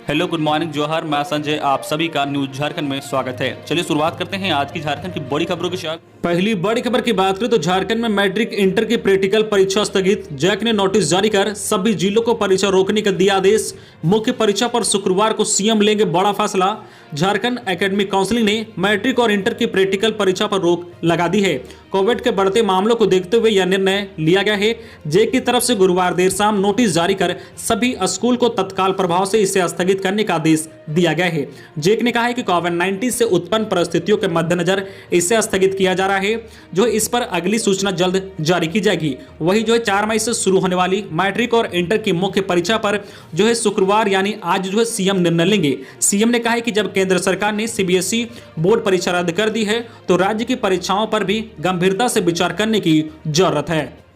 Hello, good morning, जोहर। मैं संजय, आप सभी का न्यूज झारखंड में स्वागत है। चलिए शुरुआत करते हैं आज की झारखंड की बड़ी खबरों के साथ। पहली बड़ी खबर की बात करें तो झारखंड में मैट्रिक इंटर की प्रैक्टिकल परीक्षा स्थगित। जैक ने नोटिस जारी कर सभी जिलों को परीक्षा रोकने का दिया आदेश। मुख्य परीक्षा पर शुक्रवार को सीएम लेंगे बड़ा फैसला। झारखंड एकेडमिक काउंसिल ने मैट्रिक और इंटर की प्रैक्टिकल परीक्षा पर रोक लगा दी है। कोविड के बढ़ते मामलों को देखते हुए यह निर्णय लिया गया है। जेक की तरफ से गुरुवार देर शाम नोटिस जारी कर सभी स्कूल को तत्काल प्रभाव से इसे स्थगित करने का आदेश दिया गया है। जेक ने कहा है कि कोविड-19 से उत्पन्न परिस्थितियों के मद्देनजर इसे स्थगित किया जा रहा है, जो इस पर अगली सूचना जल्द जारी की जाएगी। वही 4 मई से शुरू होने वाली मैट्रिक और इंटर की मुख्य परीक्षा पर शुक्रवार यानी आज सीएम निर्णय लेंगे। सीएम ने कहा है कि जब केंद्र सरकार ने सीबीएसई बोर्ड परीक्षा रद्द कर दी है तो राज्य की परीक्षाओं पर भी गंभीरता से विचार करने की जरूरत है।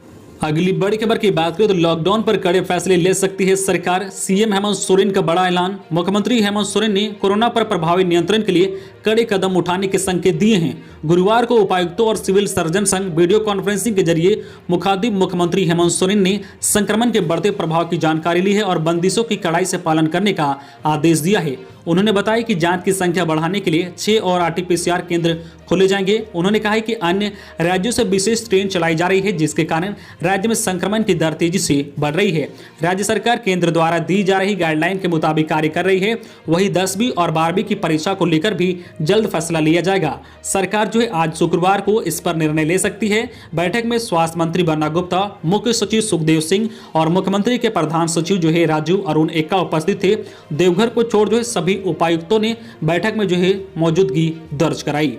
अगली बड़ी खबर की बात करें तो लॉकडाउन पर कड़े फैसले ले सकती है सरकार। सीएम हेमंत सोरेन का बड़ा ऐलान। मुख्यमंत्री हेमंत सोरेन ने कोरोना पर प्रभावी नियंत्रण के लिए कड़े कदम उठाने के संकेत दिए हैं। गुरुवार को उपायुक्तों और सिविल सर्जन संघ वीडियो कॉन्फ्रेंसिंग के जरिए मुखातिब मुख्यमंत्री हेमंत सोरेन ने संक्रमण के बढ़ते प्रभाव की जानकारी ली है और बंदिशों की कड़ाई से पालन करने का आदेश दिया है। उन्होंने बताया कि जांच की संख्या बढ़ाने के लिए 6 और आरटीपीसीआर केंद्र खोले जाएंगे। उन्होंने कहा कि अन्य राज्यों से विशेष ट्रेन चलाई जा रही है, जिसके कारण राज्य में संक्रमण की दर तेजी से बढ़ रही है। राज्य सरकार केंद्र द्वारा दी जा रही गाइडलाइन के मुताबिक कार्य कर रही है। वही 10वीं और 12वीं की परीक्षा को लेकर भी जल्द फैसला लिया जाएगा। सरकार आज शुक्रवार को इस पर निर्णय ले सकती है। बैठक में स्वास्थ्य मंत्री बन्ना गुप्ता, मुख्य सचिव सुखदेव सिंह और मुख्यमंत्री के प्रधान सचिव राजू अरुण एक्का उपस्थित थे। देवघर को छोड़ सभी उपायुक्तों ने बैठक में मौजूदगी दर्ज कराई।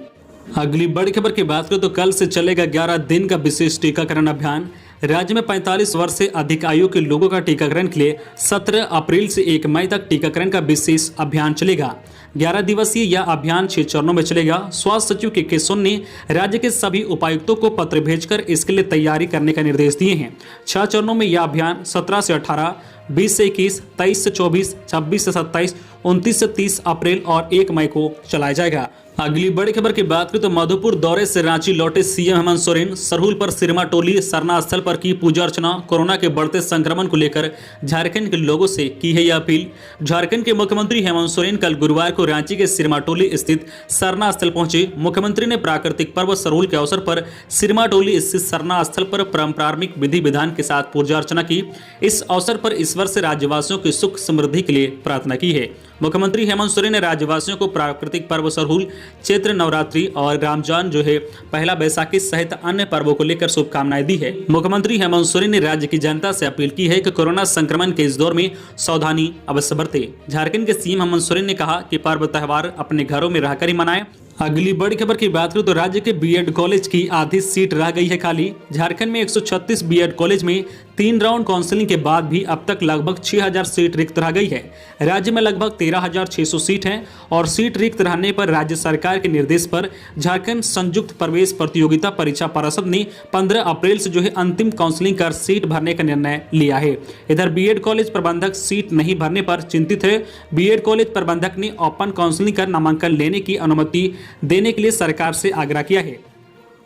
अगली बड़ी खबर की बात करें तो कल से चलेगा 11 दिन का विशेष टीकाकरण अभियान। राज्य में 45 वर्ष से अधिक आयु के लोगों का टीकाकरण के लिए 17 अप्रैल से 1 मई तक टीकाकरण का विशेष अभियान चलेगा। 11 दिवसीय यह अभियान 6 चरणों में चलेगा। स्वास्थ्य सचिव के सोन ने राज्य के सभी उपायुक्तों को पत्र भेजकर इसके लिए तैयारी करने का निर्देश दिए हैं। 6 चरणों में यह अभियान 17 से 18, 20 से 21, 23 से 24, 26 से 27, 29 से 30 अप्रैल और 1 मई को चलाया जाएगा। अगली बड़ी खबर की बात करें तो मधुपुर दौरे से रांची लौटे सीएम हेमंत सोरेन। सरहुल पर सिरमा टोली सरना स्थल पर की पूजा अर्चना। कोरोना के बढ़ते संक्रमण को लेकर झारखंड के लोगों से की है यह अपील। झारखंड के मुख्यमंत्री हेमंत सोरेन कल गुरुवार को रांची के सिरमा टोली स्थित सरना स्थल पहुंचे। मुख्यमंत्री ने प्राकृतिक पर्व सरहुल के अवसर पर सिरमा टोली स्थित सरना स्थल पर पारंपरिक विधि विधान के साथ पूजा अर्चना की। इस अवसर पर ईश्वर से राज्यवासियों की सुख समृद्धि के लिए प्रार्थना की है। मुख्यमंत्री हेमंत सोरेन ने राज्यवासियों को प्राकृतिक पर्व सरहुल, चैत्र नवरात्रि और रामजान पहला बैसाखी सहित अन्य पर्वों को लेकर शुभकामनाएं दी है। मुख्यमंत्री हेमंत सोरेन ने राज्य की जनता से अपील की है कि कोरोना संक्रमण के इस दौर में सावधानी अवश्य बरते। झारखंड के सीएम हेमंत सोरेन ने कहा कि पर्व त्योहार अपने घरों में रहकर ही मनाएं। अगली बड़ी खबर की बात करें तो राज्य के बीएड कॉलेज की आधी सीट रह गई है खाली। झारखंड में 136 बीएड कॉलेज में 3 राउंड काउंसलिंग के बाद भी अब तक लगभग 6000 सीट रिक्त रह गई है। राज्य में लगभग 13,600 सीट हैं और सीट रिक्त रहने पर राज्य सरकार के निर्देश पर झारखंड संयुक्त प्रवेश प्रतियोगिता परीक्षा परिषद ने 15 अप्रैल से अंतिम काउंसलिंग कर सीट भरने का निर्णय लिया है। इधर बीएड कॉलेज प्रबंधक सीट नहीं भरने पर चिंतित है। बीएड कॉलेज प्रबंधक ने ओपन काउंसलिंग कर नामांकन लेने की अनुमति देने के लिए सरकार से आग्रह किया है।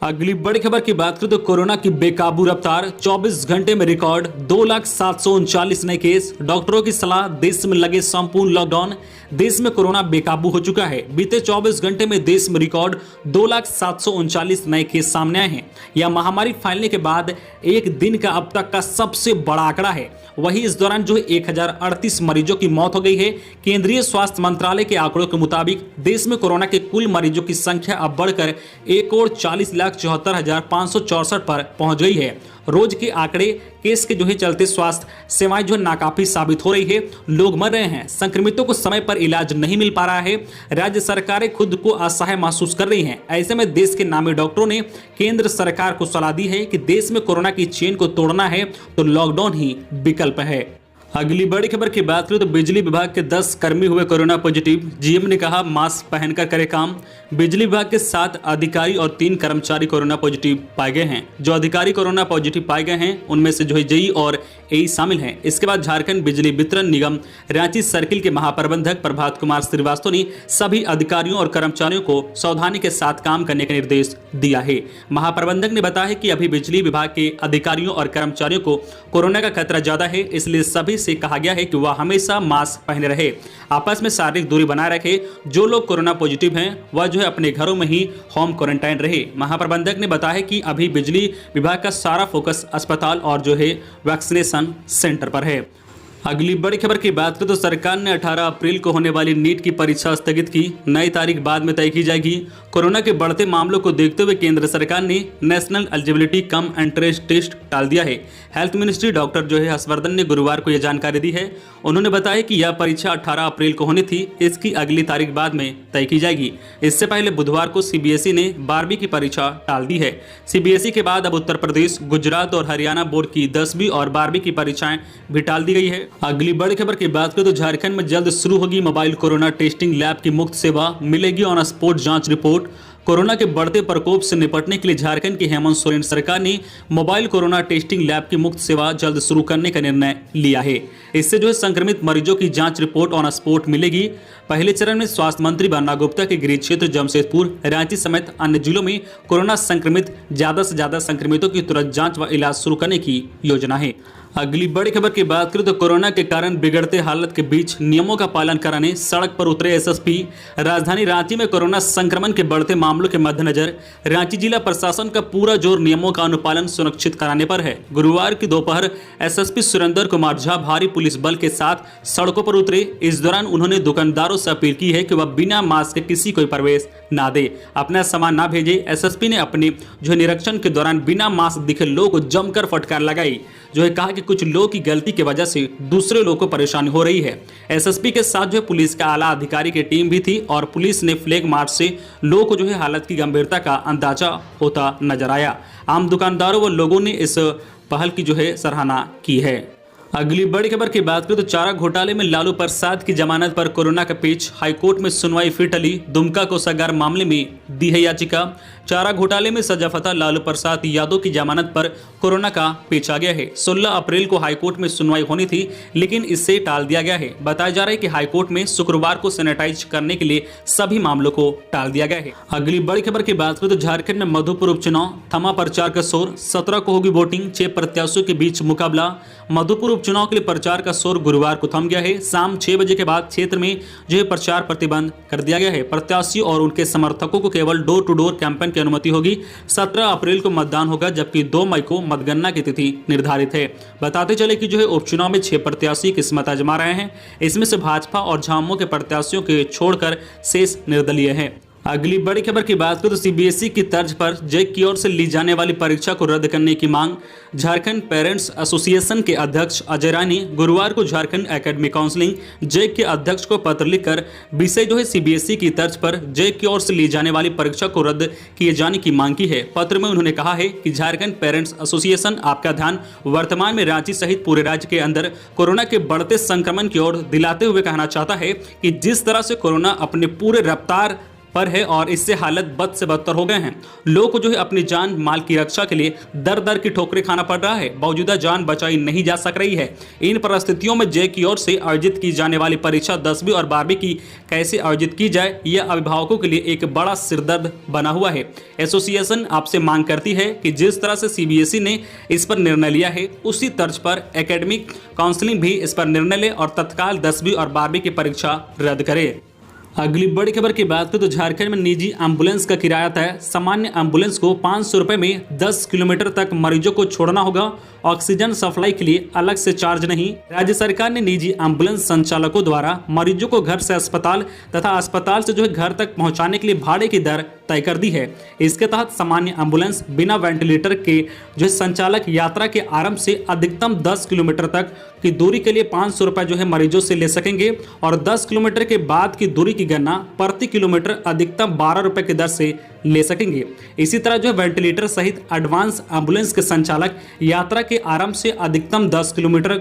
अगली बड़ी खबर की बात करें तो कोरोना की बेकाबू रफ्तार। 24 घंटे में रिकॉर्ड 2,739 नए केस। डॉक्टरों की सलाह, देश में लगे संपूर्ण लॉकडाउन। देश में कोरोना बेकाबू हो चुका है। बीते 24 घंटे में देश में रिकॉर्ड 2,739 नए केस सामने आए हैं। यह महामारी फैलने के बाद एक दिन का अब तक का सबसे बड़ा आंकड़ा है। वहीं इस दौरान 1038 मरीजों की मौत हो गई है। केंद्रीय स्वास्थ्य मंत्रालय के आंकड़ों के मुताबिक देश में कोरोना के कुल मरीजों की संख्या अब बढ़कर 1,40,74,564 पर पहुंच गई है। रोज के आंकड़े केस के चलते स्वास्थ्य सेवाएं नाकाफी साबित हो रही है। लोग मर रहे हैं। संक्रमितों को समय पर इलाज नहीं मिल पा रहा है। राज्य सरकारें खुद को असहाय महसूस कर रही हैं। ऐसे में देश के नामी डॉक्टरों ने केंद्र सरकार को सलाह दी है कि देश में कोरोना की चेन को तोड़ना है तो लॉकडाउन ही विकल्प है। अगली बड़ी खबर की बात करें तो बिजली विभाग के 10 कर्मी हुए कोरोना पॉजिटिव। जीएम ने कहा मास्क पहनकर करे काम। बिजली विभाग के 7 अधिकारी और 3 कर्मचारी कोरोना पॉजिटिव पाए गए हैं। जो अधिकारी कोरोना पॉजिटिव पाए गए हैं उनमें से जेई और एई शामिल हैं। इसके बाद झारखंड बिजली वितरण निगम रांची सर्किल के महाप्रबंधक प्रभात कुमार श्रीवास्तव ने सभी अधिकारियों और कर्मचारियों को सावधानी के साथ काम करने का निर्देश दिया है। महाप्रबंधक ने बताया कि अभी बिजली विभाग के अधिकारियों और कर्मचारियों को कोरोना का खतरा ज्यादा है, इसलिए सभी से कहा गया है कि वह हमेशा मास्क पहने रहे, आपस में शारीरिक दूरी बनाए रखे। जो लोग कोरोना पॉजिटिव हैं वह जो है अपने घरों में ही होम क्वारंटाइन रहे। महाप्रबंधक ने बताया कि अभी बिजली विभाग का सारा फोकस अस्पताल और जो है वैक्सीनेशन सेंटर पर है। अगली बड़ी खबर की बात करें तो सरकार ने 18 अप्रैल को होने वाली नीट की परीक्षा स्थगित की। नई तारीख बाद में तय की जाएगी। कोरोना के बढ़ते मामलों को देखते हुए केंद्र सरकार ने national eligibility cum entrance test टाल दिया है। हेल्थ मिनिस्ट्री डॉक्टर जो है हर्षवर्धन ने गुरुवार को यह जानकारी दी है। उन्होंने बताया कि यह परीक्षा 18 अप्रैल को होनी थी, इसकी अगली तारीख बाद में तय की जाएगी। इससे पहले बुधवार को सीबीएसई ने 12वीं की परीक्षा टाल दी है। सीबीएसई के बाद अब उत्तर प्रदेश, गुजरात और हरियाणा बोर्ड की 10वीं और 12वीं की परीक्षाएं भी टाल दी गई है। अगली बड़ी खबर की बात करें तो झारखंड में जल्द शुरू होगी मोबाइल कोरोना टेस्टिंग लैब की मुफ्त सेवा, मिलेगी ऑन स्पॉट जांच रिपोर्ट। कोरोना के बढ़ते प्रकोप से निपटने के लिए झारखंड की हेमंत सोरेन सरकार ने मोबाइल कोरोना टेस्टिंग लैब की मुफ्त सेवा जल्द शुरू करने का निर्णय लिया है। इससे जो है संक्रमित मरीजों की जांच रिपोर्ट ऑन स्पॉट मिलेगी। पहले चरण में स्वास्थ्य मंत्री बन्ना गुप्ता के गृह क्षेत्र जमशेदपुर, रांची समेत अन्य जिलों में कोरोना संक्रमित ज्यादा से ज्यादा संक्रमितों की तुरंत जांच व इलाज शुरू करने की योजना है। अगली बड़ी खबर की बात करें तो कोरोना के कारण बिगड़ते हालत के बीच नियमों का पालन कराने सड़क पर उतरे एसएसपी। राजधानी रांची में कोरोना संक्रमण के बढ़ते मामलों के मद्देनजर रांची जिला प्रशासन का पूरा जोर नियमों का अनुपालन सुनिश्चित कराने पर है। गुरुवार की दोपहर एसएसपी सुरेंद्र कुमार झा भारी पुलिस बल के साथ सड़कों पर उतरे। इस दौरान उन्होंने दुकानदारों से अपील की है कि वह बिना मास्क के किसी को प्रवेश ना दे, अपना सामान ना भेजे। एसएसपी ने अपने जो निरीक्षण के दौरान बिना मास्क दिखे लोगों को जमकर फटकार लगाई। जो है कहा कि कुछ लोगों की गलती की वजह से दूसरे लोगों को परेशानी हो रही है। एसएसपी के साथ जो है पुलिस का आला अधिकारी की टीम भी थी और पुलिस ने फ्लैग मार्च से लोगों को जो है हालत की गंभीरता का अंदाजा होता नजर आया। आम दुकानदारों व लोगों ने इस पहल की जो है सराहना की है। अगली बड़ी खबर की बात करें तो चारा घोटाले में लालू प्रसाद की जमानत पर कोरोना का पेच, हाईकोर्ट में सुनवाई फिर टली। दुमका कोषागार मामले में दी है याचिका। चारा घोटाले में सजाफता लालू प्रसाद यादव की जमानत पर कोरोना का पेच आ गया है। 16 अप्रैल को हाईकोर्ट में सुनवाई होनी थी, लेकिन इससे टाल दिया गया है। बताया जा रहा है कि हाईकोर्ट में शुक्रवार को सैनिटाइज करने के लिए सभी मामलों को टाल दिया गया है। अगली बड़ी खबर की बात करें तो झारखंड में मधुपुर उपचुनाव, थमा प्रचार का शोर। 17 को होगी वोटिंग, 6 प्रत्याशियों के बीच मुकाबला। मधुपुर उपचुनाव के लिए प्रचार का शोर गुरुवार को थम गया है। शाम 6 बजे के बाद क्षेत्र में जो है प्रचार प्रतिबंध कर दिया गया है। प्रत्याशियों और उनके समर्थकों को केवल डोर टू डोर कैंपेन की अनुमति होगी। 17 अप्रैल को मतदान होगा, जबकि 2 मई को मतगणना की तिथि निर्धारित है। बताते चले कि जो है उपचुनाव में 6 प्रत्याशी किस्मत आजमा रहे हैं। इसमें से भाजपा और झामुमो के प्रत्याशियों के छोड़कर शेष निर्दलीय हैं। अगली बड़ी खबर की बात करें तो सीबीएसई की तर्ज पर जैक की ओर से ली जाने वाली परीक्षा को रद्द करने की मांग। झारखंड पेरेंट्स एसोसिएशन के अध्यक्ष अजय राय ने गुरुवार को झारखंड एकेडमिक काउंसिलिंग जैक के अध्यक्ष को पत्र लिखकर विषय जो है सीबीएसई की तर्ज पर जैक की ओर से ली जाने वाली परीक्षा को रद्द किए जाने की मांग की है। पत्र में उन्होंने कहा है कि झारखंड पेरेंट्स एसोसिएशन आपका ध्यान वर्तमान में रांची सहित पूरे राज्य के अंदर कोरोना के बढ़ते संक्रमण की ओर दिलाते हुए कहना चाहता है कि जिस तरह से कोरोना अपने पूरे रफ्तार पर है और इससे हालत बद से बदतर हो गए हैं। लोगों को जो है अपनी जान माल की रक्षा के लिए दर दर की ठोकरें खाना पड़ रहा है, बावजूदा जान बचाई नहीं जा सक रही है। इन परिस्थितियों में जैक की ओर से आयोजित की जाने वाली परीक्षा 10वीं और 12वीं की कैसे आयोजित की जाए, यह अभिभावकों के लिए एक बड़ा सिरदर्द बना हुआ है। एसोसिएशन आपसे मांग करती है कि जिस तरह से सीबीएसई ने इस पर निर्णय लिया है, उसी तर्ज पर एकेडमिक काउंसिलिंग भी इस पर निर्णय ले और तत्काल 10वीं और 12वीं की परीक्षा रद्द करे। अगली बड़ी खबर की बात करें तो झारखंड में निजी एम्बुलेंस का किराया तय। सामान्य एम्बुलेंस को 500 रुपये में 10 किलोमीटर तक मरीजों को छोड़ना होगा। ऑक्सीजन सप्लाई के लिए अलग से चार्ज नहीं। राज्य सरकार ने निजी एम्बुलेंस संचालकों द्वारा मरीजों को घर से अस्पताल तथा अस्पताल से जो है घर तक पहुंचाने के लिए भाड़े की दर तय कर दी है। इसके तहत सामान्य एम्बुलेंस बिना वेंटिलेटर के जो है संचालक यात्रा के आरंभ से अधिकतम 10 किलोमीटर तक की दूरी के लिए 500 रुपये जो है मरीजों से ले सकेंगे और 10 किलोमीटर के बाद की दूरी की गणना प्रति किलोमीटर अधिकतम 12 रुपये की दर से ले सकेंगे। इसी तरह जो है वेंटिलेटर सहित एडवांस एम्बुलेंस के संचालक यात्रा के आरंभ से अधिकतम 10 किलोमीटर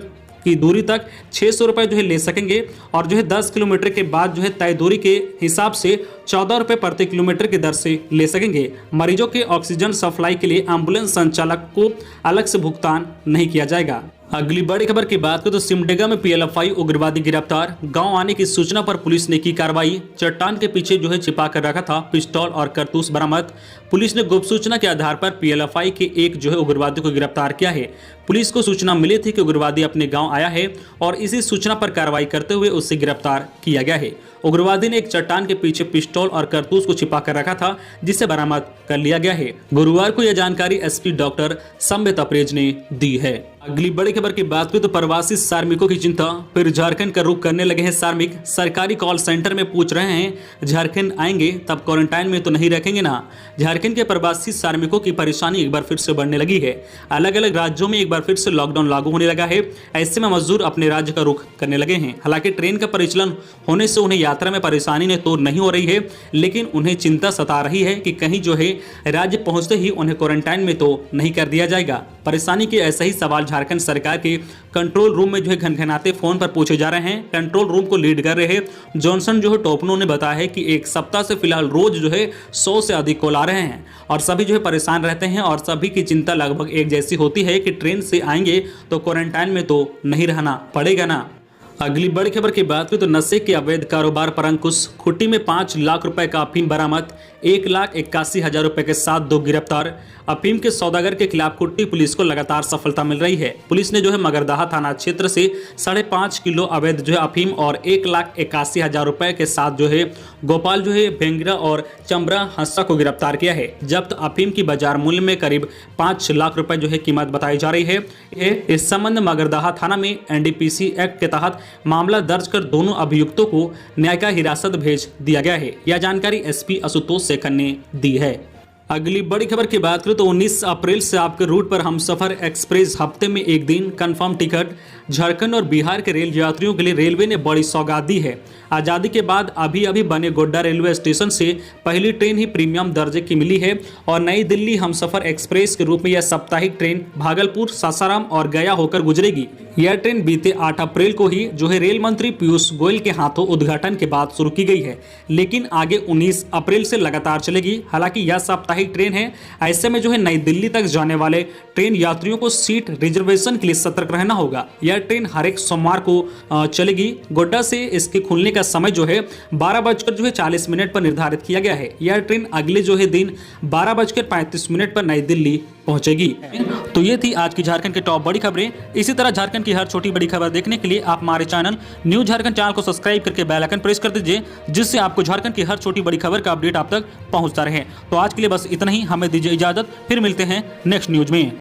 की दूरी तक 600 रुपये जो है ले सकेंगे और जो है 10 किलोमीटर के बाद जो है तय दूरी के हिसाब से 14 रुपये प्रति किलोमीटर की दर से ले सकेंगे। मरीजों के ऑक्सीजन सप्लाई के लिए एम्बुलेंस संचालक को अलग से भुगतान नहीं किया जाएगा। अगली बड़ी खबर की बात करें तो सिमडेगा में पीएलएफआई उग्रवादी गिरफ्तार। गांव आने की सूचना पर पुलिस ने की कार्रवाई। चट्टान के पीछे छिपा कर रखा था पिस्तौल और कारतूस बरामद। पुलिस ने गुप्त सूचना के आधार पर पीएलएफआई के एक उग्रवादी को गिरफ्तार किया है। पुलिस को सूचना मिली थी कि उग्रवादी अपने गांव आया है और इसी सूचना पर कार्रवाई करते हुए उसे गिरफ्तार किया गया है। उग्रवादी ने एक चट्टान के पीछे पिस्तौल और कारतूस को छिपा कर रखा था, जिसे बरामद कर लिया गया है। गुरुवार को यह जानकारी एसपी डॉक्टर संबित अप्रेज ने दी है। अगली बड़ी खबर की बात करें तो प्रवासी श्रमिकों की चिंता, फिर झारखंड का रुख करने लगे हैं श्रमिक। सरकारी कॉल सेंटर में पूछ रहे हैं झारखंड आएंगे तब क्वारंटाइन में तो नहीं रखेंगे ना। झारखंड के प्रवासी श्रमिकों की परेशानी एक बार फिर से बढ़ने लगी है। अलग अलग राज्यों में एक बार फिर से लॉकडाउन लागू होने लगा है। ऐसे में मजदूर अपने राज्य का रुख करने लगे हैं। हालांकि ट्रेन का परिचालन होने से उन्हें यात्रा में परेशानी ने तो नहीं हो रही है, लेकिन उन्हें चिंता सता रही है कि कहीं राज्य पहुंचते ही उन्हें क्वारंटाइन में तो नहीं कर दिया जाएगा। परेशानी के ऐसा ही सवाल झारखंड सरकार के कंट्रोल रूम में घनघनाते फोन पर पूछे जा रहे हैं। कंट्रोल रूम को लीड कर रहे जॉनसन टोपनो ने बताया है कि एक सप्ताह से फिलहाल रोज 100 से अधिक कॉल आ रहे हैं और सभी परेशान रहते हैं और सभी की चिंता लगभग एक जैसी होती है कि ट्रेन से आएंगे तो क्वारंटाइन में तो नहीं रहना पड़ेगा ना। अगली बड़ी खबर की बात करें तो नशे के अवैध कारोबार पर अंकुश। खुट्टी में 5 लाख रुपए का अफीम बरामद। 1,81,000 रुपए के साथ 2 गिरफ्तार। अफीम के सौदागर के खिलाफ कुट्टी पुलिस को लगातार सफलता मिल रही है। पुलिस ने मगरदाहा थाना क्षेत्र से 5.5 किलो अवैध अफीम और 1,81,000 रुपए के साथ गोपाल भेंगरा और चंबरा हंसा को गिरफ्तार किया है। जब्त अफीम की बाजार मूल्य में करीब 5 लाख रुपए कीमत बताई जा रही है। इस संबंध में मगरदाहा थाना में एनडीपीसी एक्ट के तहत मामला दर्ज कर दोनों अभियुक्तों को न्यायिक हिरासत भेज दिया गया है। यह जानकारी एसपी आशुतोष शेखर ने दी है। अगली बड़ी खबर की बात करें तो 19 अप्रैल से आपके रूट पर हमसफर एक्सप्रेस हफ्ते में एक दिन कंफर्म टिकट। झारखंड और बिहार के रेल यात्रियों के लिए रेलवे ने बड़ी सौगात दी है। आज़ादी के बाद अभी बने गोड्डा रेलवे स्टेशन से पहली ट्रेन ही प्रीमियम दर्जे की मिली है और नई दिल्ली हमसफर एक्सप्रेस के रूप में यह साप्ताहिक ट्रेन भागलपुर, सासाराम और गया होकर गुजरेगी। यह ट्रेन बीते 8 अप्रैल को ही रेल मंत्री पीयूष गोयल के हाथों उद्घाटन के बाद शुरू की गई है, लेकिन आगे 19 अप्रैल से लगातार चलेगी। हालांकि यह साप्ताहिक ट्रेन है, ऐसे में नई दिल्ली तक जाने वाले ट्रेन यात्रियों को सीट रिजर्वेशन के लिए सतर्क रहना होगा। यह ट्रेन हर एक सोमवार को चलेगी। गोड्डा से इसके खुलने का समय 12:40 पर निर्धारित किया गया है। यह ट्रेन अगले दिन 12:35 पर नई दिल्ली पहुंचेगी। तो ये थी आज की झारखंड की टॉप बड़ी खबरें। इसी तरह झारखंड की हर छोटी बड़ी खबर देखने के लिए आप हमारे चैनल न्यूज झारखंड चैनल को सब्सक्राइब करके बेल आइकन प्रेस कर दीजिए, जिससे आपको झारखंड की हर छोटी बड़ी खबर का अपडेट आप तक पहुंचता रहे। तो आज के लिए बस इतना ही, हमें दीजिए इजाजत, फिर मिलते हैं नेक्स्ट न्यूज में।